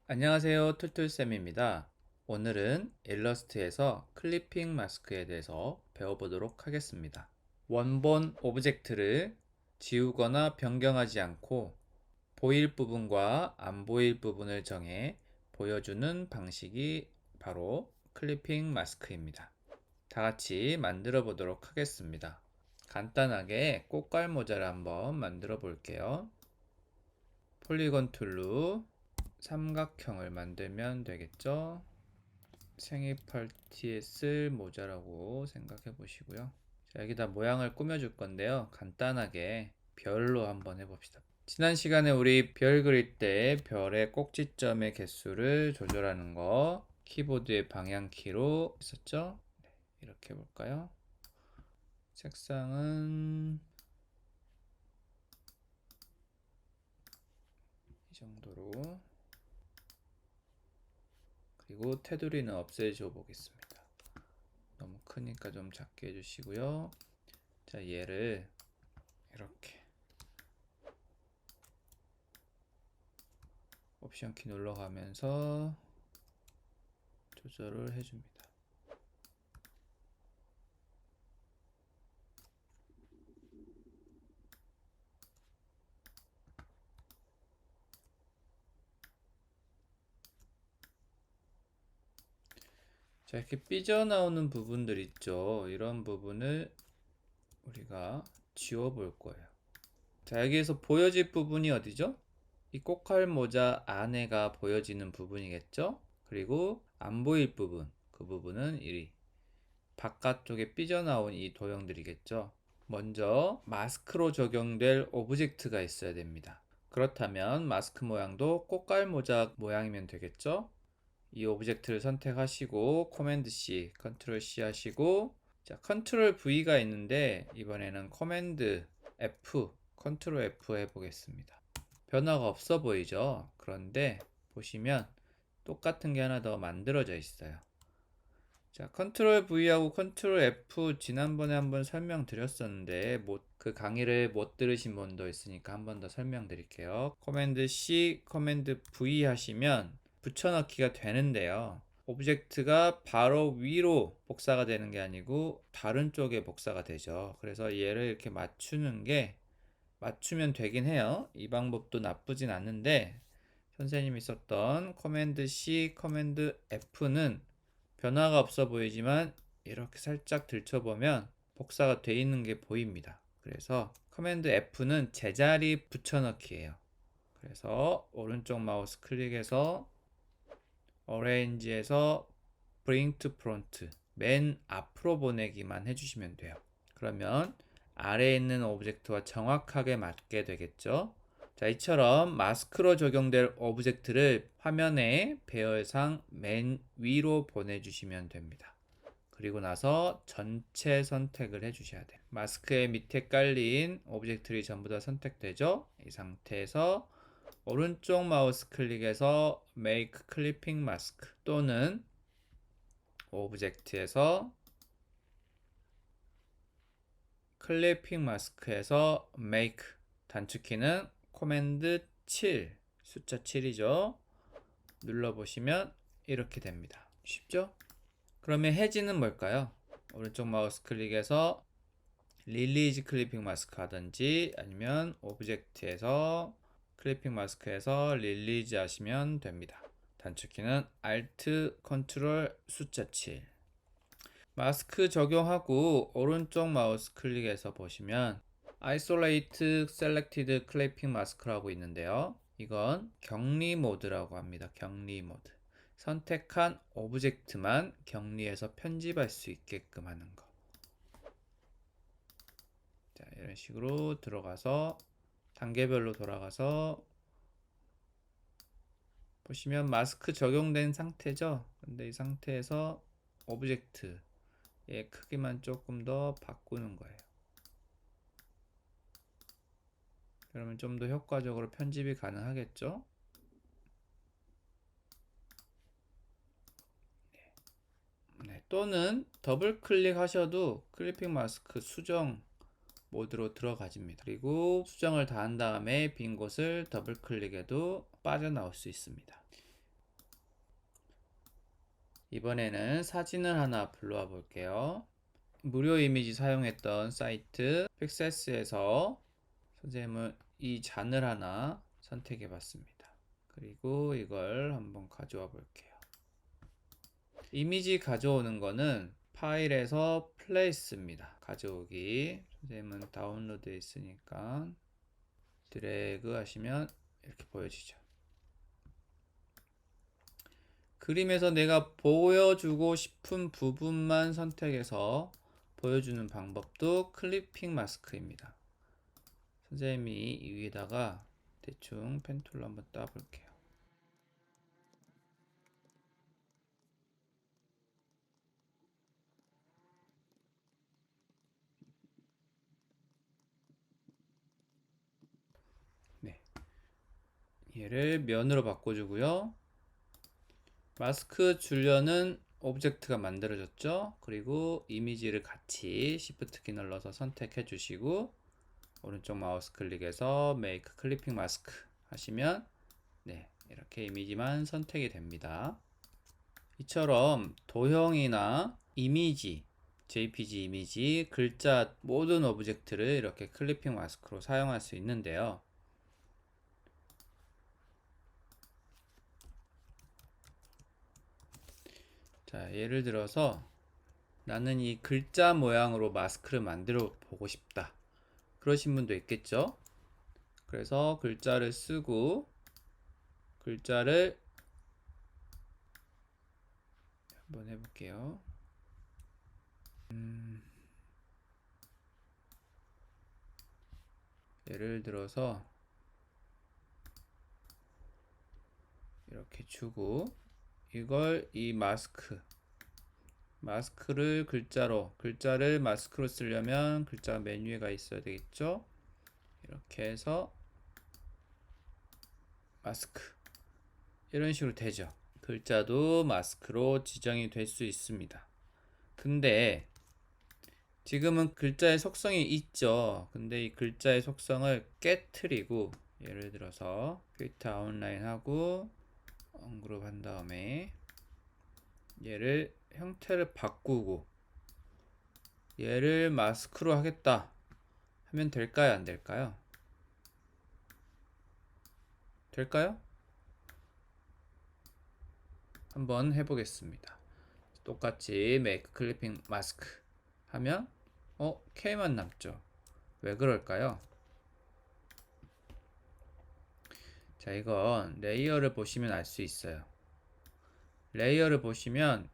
안녕하세요, 툴툴쌤입니다. 오늘은 일러스트에서 클리핑 마스크에 대해서 배워보도록 하겠습니다. 원본 오브젝트를 지우거나 변경하지 않고 보일 부분과 안 보일 부분을 정해 보여주는 방식이 바로 클리핑 마스크입니다. 다 같이 만들어 보도록 하겠습니다. 간단하게 꽃갈 모자를 한번 만들어 볼게요. 폴리곤 툴로 삼각형을 만들면 되겠죠. 생일 파티에 쓸 모자라고 생각해 보시고요. 자, 여기다 모양을 꾸며줄 건데요. 간단하게 별로 한번 해봅시다. 지난 시간에 우리 별 그릴 때 별의 꼭지점의 개수를 조절하는 거 키보드의 방향키로 했었죠. 네, 이렇게 해볼까요? 색상은 이 정도로, 그리고 테두리는 없애줘 보겠습니다. 너무 크니까 좀 작게 해주시고요. 자, 얘를 이렇게 옵션 키 눌러가면서 조절을 해줍니다. 자, 이렇게 삐져나오는 부분들 있죠. 이런 부분을 우리가 지워볼 거예요. 자, 여기에서 보여질 부분이 어디죠? 이 꼭할 모자 안에가 보여지는 부분이겠죠? 그리고 안 보일 부분, 그 부분은 이 바깥쪽에 삐져나온 이 도형들이겠죠? 먼저 마스크로 적용될 오브젝트가 있어야 됩니다. 그렇다면 마스크 모양도 꽃갈 모자 모양이면 되겠죠? 이 오브젝트를 선택하시고 코맨드 C, 컨트롤 C 하시고, 자, 컨트롤 V가 있는데 이번에는 코맨드 F, 컨트롤 F 해보겠습니다. 변화가 없어 보이죠? 그런데 보시면 똑같은 게 하나 더 만들어져 있어요. 자, 컨트롤 V하고 컨트롤 F 지난번에 한번 설명드렸었는데 그 강의를 못 들으신 분도 있으니까 한 번 더 설명드릴게요. 코맨드 C, 코맨드 V 하시면 붙여넣기가 되는데요. 오브젝트가 바로 위로 복사가 되는 게 아니고 다른 쪽에 복사가 되죠. 그래서 얘를 이렇게 맞추면 되긴 해요. 이 방법도 나쁘진 않은데 선생님이 썼던 코맨드 C, 코맨드 F는 변화가 없어 보이지만 이렇게 살짝 들춰보면 복사가 돼 있는 게 보입니다. 그래서 커맨드 F는 제자리 붙여넣기예요. 그래서 오른쪽 마우스 클릭해서 Arrange에서 Bring to Front, 맨 앞으로 보내기만 해주시면 돼요. 그러면 아래에 있는 오브젝트와 정확하게 맞게 되겠죠. 자, 이처럼 마스크로 적용될 오브젝트를 화면의 배열상 맨 위로 보내주시면 됩니다. 그리고 나서 전체 선택을 해주셔야 돼요. 마스크의 밑에 깔린 오브젝트들이 전부 다 선택되죠. 이 상태에서 오른쪽 마우스 클릭해서 Make Clipping Mask 또는 오브젝트에서 클리핑 마스크에서 Make, 단축키는 코맨드 7, 숫자 7이죠. 눌러보시면 이렇게 됩니다. 쉽죠? 그러면 해지는 뭘까요? 오른쪽 마우스 클릭해서 릴리즈 클리핑 마스크 하든지 아니면 오브젝트에서 클리핑 마스크에서 릴리즈 하시면 됩니다. 단축키는 Alt, Ctrl, 숫자 7. 마스크 적용하고 오른쪽 마우스 클릭해서 보시면 Isolate Selected Clipping Mask라고 있는데요. 이건 격리 모드라고 합니다. 격리 모드. 선택한 오브젝트만 격리해서 편집할 수 있게끔 하는 거. 자, 이런 식으로 들어가서 단계별로 돌아가서 보시면 마스크 적용된 상태죠. 근데 이 상태에서 오브젝트의 크기만 조금 더 바꾸는 거예요. 그러면 좀 더 효과적으로 편집이 가능하겠죠? 네, 또는 더블 클릭하셔도 클리핑 마스크 수정 모드로 들어가집니다. 그리고 수정을 다 한 다음에 빈 곳을 더블 클릭해도 빠져나올 수 있습니다. 이번에는 사진을 하나 불러와 볼게요. 무료 이미지 사용했던 사이트 픽세스에서 선생님은 이 잔을 하나 선택해 봤습니다. 그리고 이걸 한번 가져와 볼게요. 이미지 가져오는 거는 파일에서 플레이스입니다. 가져오기. 선생님은 다운로드에 있으니까 드래그 하시면 이렇게 보여지죠. 그림에서 내가 보여주고 싶은 부분만 선택해서 보여주는 방법도 클리핑 마스크입니다. 선생님이 이 위에다가 대충 펜툴로 한번 따볼게요. 네, 얘를 면으로 바꿔주고요. 마스크 주려는 오브젝트가 만들어졌죠. 그리고 이미지를 같이 Shift 키 눌러서 선택해 주시고 오른쪽 마우스 클릭해서 Make Clipping Mask 하시면 네, 이렇게 이미지만 선택이 됩니다. 이처럼 도형이나 이미지, JPG 이미지, 글자 모든 오브젝트를 이렇게 클리핑 마스크로 사용할 수 있는데요. 자, 예를 들어서 나는 이 글자 모양으로 마스크를 만들어 보고 싶다. 그러신 분도 있겠죠? 그래서 글자를 쓰고 글자를 한번 해볼게요. 예를 들어서 이렇게 주고 이걸 이 마스크를 글자를 마스크로 쓰려면 글자 메뉴에 가 있어야 되겠죠. 이렇게 해서 마스크 이런 식으로 되죠. 글자도 마스크로 지정이 될 수 있습니다. 근데 지금은 글자의 속성이 있죠. 근데 이 글자의 속성을 깨트리고 예를 들어서 퀴트 아웃라인 하고 언그룹 한 다음에 얘를 형태를 바꾸고 얘를 마스크로 하겠다 하면 될까요? 안 될까요? 될까요? 한번 해보겠습니다. 똑같이 Make Clipping Mask 하면 K만 남죠. 왜 그럴까요? 자, 이건 레이어를 보시면 알 수 있어요. 레이어를 보시면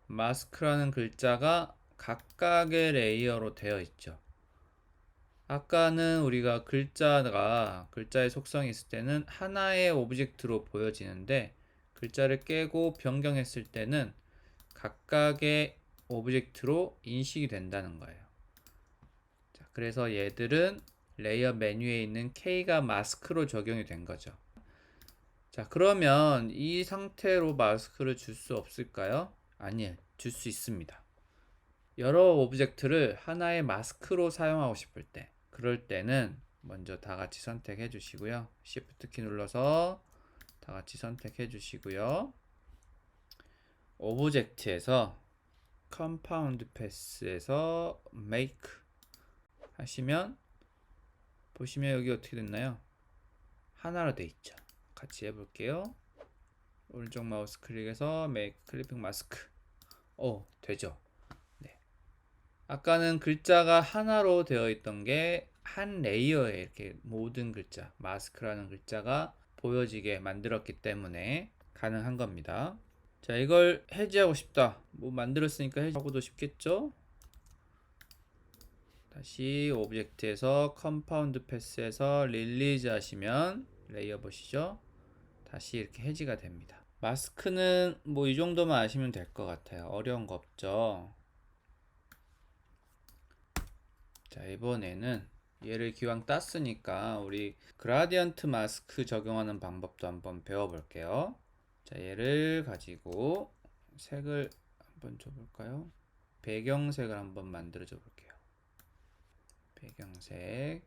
마스크라는 글자가 각각의 레이어로 되어 있죠. 아까는 우리가 글자의 속성이 있을 때는 하나의 오브젝트로 보여지는데 글자를 깨고 변경했을 때는 각각의 오브젝트로 인식이 된다는 거예요. 자, 그래서 얘들은 레이어 메뉴에 있는 K가 마스크로 적용이 된 거죠. 자, 그러면 이 상태로 마스크를 줄 수 없을까요? 아니에요. 줄 수 있습니다. 여러 오브젝트를 하나의 마스크로 사용하고 싶을 때, 그럴 때는 먼저 다 같이 선택해 주시고요. Shift 키 눌러서 다 같이 선택해 주시고요. 오브젝트에서 컴파운드 패스에서 Make 하시면 보시면 여기 어떻게 됐나요? 하나로 돼 있죠. 같이 해볼게요. 오른쪽 마우스 클릭해서 Make Clipping Mask. 되죠. 네. 아까는 글자가 하나로 되어 있던 게 한 레이어에 이렇게 모든 글자, 마스크라는 글자가 보여지게 만들었기 때문에 가능한 겁니다. 자, 이걸 해지하고 싶다. 뭐 만들었으니까 해지하고도 쉽겠죠? 다시 오브젝트에서 컴파운드 패스에서 릴리즈 하시면 레이어 보시죠. 다시 이렇게 해지가 됩니다. 마스크는 뭐 이 정도만 아시면 될 것 같아요. 어려운 거 없죠. 자, 이번에는 얘를 기왕 땄으니까 우리 그라디언트 마스크 적용하는 방법도 한번 배워볼게요. 자, 얘를 가지고 색을 한번 줘볼까요? 배경색을 한번 만들어 줘 볼게요. 배경색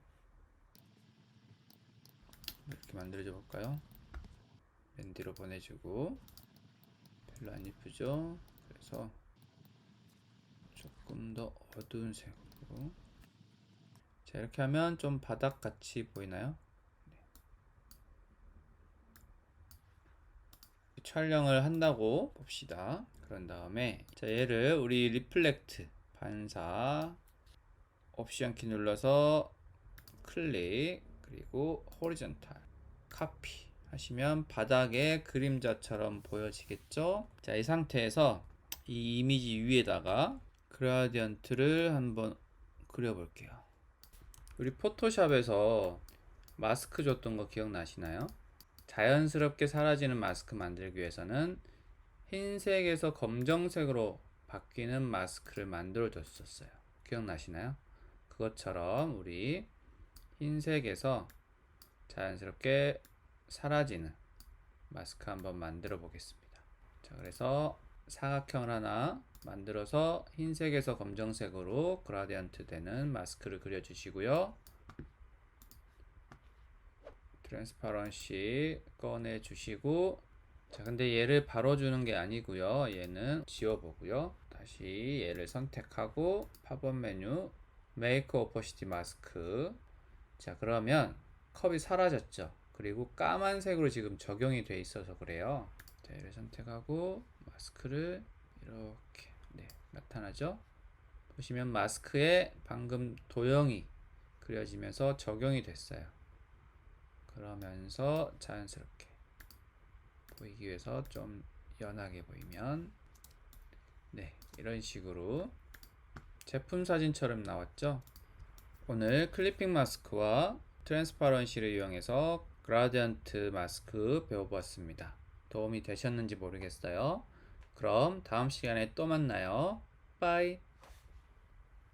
이렇게 만들어 줘 볼까요? 랜디로 보내주고 별로 안 이쁘죠? 그래서 조금 더 어두운 색으로. 자, 이렇게 하면 좀 바닥같이 보이나요? 네. 촬영을 한다고 봅시다. 그런 다음에 자, 얘를 우리 리플렉트 반사 옵션 키 눌러서 클릭, 그리고 호리존탈 카피 하시면 바닥에 그림자처럼 보여지겠죠? 자, 이 상태에서 이 이미지 위에다가 그라디언트를 한번 그려볼게요. 우리 포토샵에서 마스크 줬던 거 기억나시나요? 자연스럽게 사라지는 마스크 만들기 위해서는 흰색에서 검정색으로 바뀌는 마스크를 만들어 줬었어요. 기억나시나요? 그것처럼 우리 흰색에서 자연스럽게 사라지는 마스크 한번 만들어 보겠습니다. 자, 그래서 사각형을 하나 만들어서 흰색에서 검정색으로 그라디언트 되는 마스크를 그려 주시고요. 트랜스파런시 꺼내 주시고, 자, 근데 얘를 바로 주는 게 아니고요. 얘는 지워 보고요. 다시 얘를 선택하고 팝업 메뉴 메이크 오퍼시티 마스크. 자, 그러면 컵이 사라졌죠. 그리고 까만색으로 지금 적용이 돼 있어서 그래요. 자, 얘를 선택하고 마스크를 이렇게 나타나죠. 보시면 마스크에 방금 도형이 그려지면서 적용이 됐어요. 그러면서 자연스럽게 보이기 위해서 좀 연하게 보이면 이런 식으로 제품 사진처럼 나왔죠. 오늘 클리핑 마스크와 트랜스파런시를 이용해서 그라디언트 마스크 배워보았습니다. 도움이 되셨는지 모르겠어요. 그럼 다음 시간에 또 만나요. 빠이.